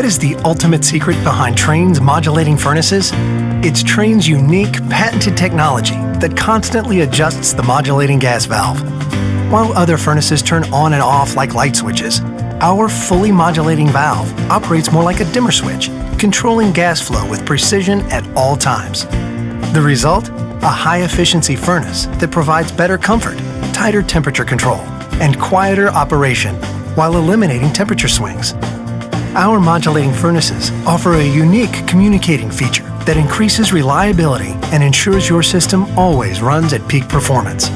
What is the ultimate secret behind Trane's modulating furnaces? It's Trane's unique, patented technology that constantly adjusts the modulating gas valve. While other furnaces turn on and off like light switches, our fully modulating valve operates more like a dimmer switch, controlling gas flow with precision at all times. The result? A high-efficiency furnace that provides better comfort, tighter temperature control, and quieter operation while eliminating temperature swings. Our modulating furnaces offer a unique communicating feature that increases reliability and ensures your system always runs at peak performance.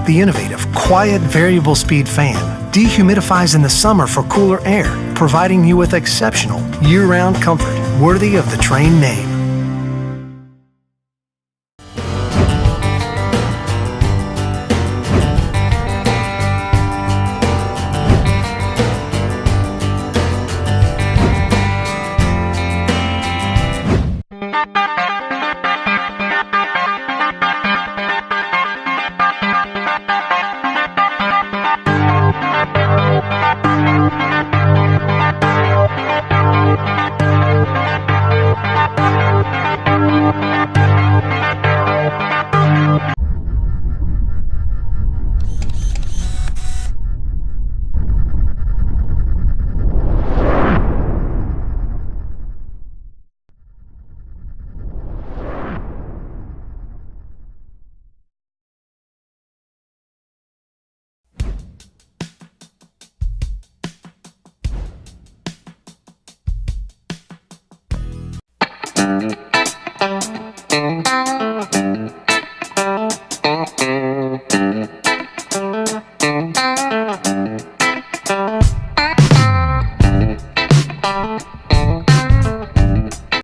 The innovative, quiet variable speed fan dehumidifies in the summer for cooler air, providing you with exceptional year-round comfort worthy of the Trane name.